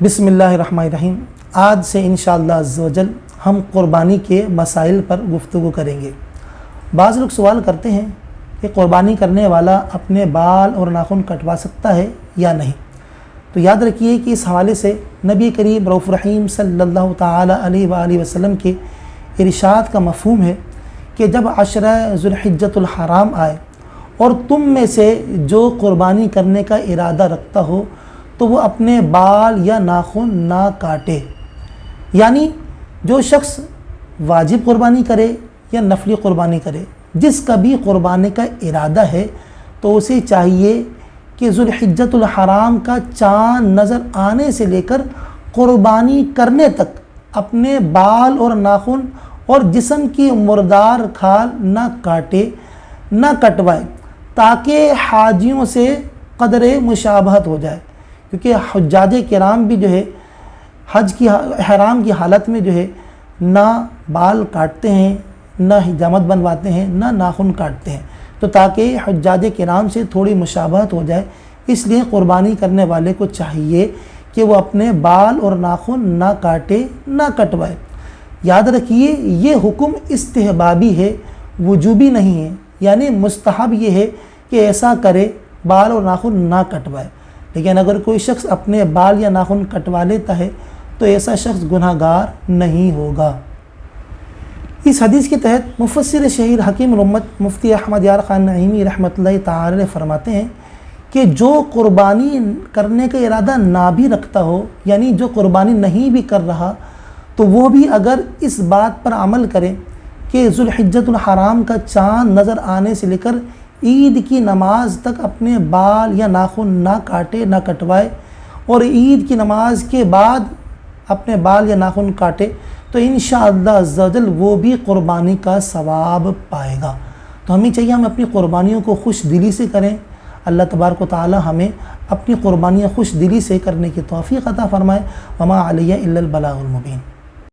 بسم اللہ الرحمن الرحیم۔ آج سے انشاءاللہ عز و جل ہم قربانی کے مسائل پر گفتگو کریں گے۔ بعض لوگ سوال کرتے ہیں کہ قربانی کرنے والا اپنے بال اور ناخن کٹوا سکتا ہے یا نہیں؟ تو یاد رکھیے کہ اس حوالے سے نبی کریم رؤوف رحیم صلی اللہ تعالی علیہ وآلہ وسلم کے ارشاد کا مفہوم ہے کہ جب عشرہ ذوالحجۃ الحرام آئے اور تم میں سے جو قربانی کرنے کا ارادہ رکھتا ہو تو وہ اپنے بال یا ناخن نہ کاٹے، یعنی جو شخص واجب قربانی کرے یا نفلی قربانی کرے، جس کا بھی قربانی کا ارادہ ہے تو اسے چاہیے کہ ذوالحجۃ الحرام کا چاند نظر آنے سے لے کر قربانی کرنے تک اپنے بال اور ناخن اور جسم کی مردار کھال نہ کاٹے، نہ کٹوائے، تاکہ حاجیوں سے قدر مشابہت ہو جائے، کیونکہ حجاج کرام بھی جو ہے حج کی احرام کی حالت میں جو ہے نہ بال کاٹتے ہیں، نہ حجامت بنواتے ہیں، نہ ناخن کاٹتے ہیں، تو تاکہ حجاج کرام سے تھوڑی مشابہت ہو جائے اس لیے قربانی کرنے والے کو چاہیے کہ وہ اپنے بال اور ناخن نہ کاٹے، نہ کٹوائے۔ یاد رکھیے یہ حکم استحبابی ہے، وجوبی نہیں ہے، یعنی مستحب یہ ہے کہ ایسا کرے، بال اور ناخن نہ کٹوائے۔ لیکن اگر کوئی شخص اپنے بال یا ناخن کٹوا لیتا ہے تو ایسا شخص گناہ گار نہیں ہوگا۔ اس حدیث کے تحت مفسر شہیر حکیم الامت مفتی احمد یار خان نعیمی رحمۃ اللہ تعالی علیہ فرماتے ہیں کہ جو قربانی کرنے کا ارادہ نہ بھی رکھتا ہو، یعنی جو قربانی نہیں بھی کر رہا، تو وہ بھی اگر اس بات پر عمل کرے کہ ذوالحجۃ الحرام کا چاند نظر آنے سے لے کر عید کی نماز تک اپنے بال یا ناخن نہ کاٹے، نہ کٹوائے، اور عید کی نماز کے بعد اپنے بال یا ناخن کاٹے، تو انشاءاللہ عز و جل وہ بھی قربانی کا ثواب پائے گا۔ تو ہمیں چاہیے ہم اپنی قربانیوں کو خوش دلی سے کریں۔ اللہ تبارک و تعالی ہمیں اپنی قربانیاں خوش دلی سے کرنے کی توفیق عطا فرمائے۔ وما علیہ الا البلاغ المبین۔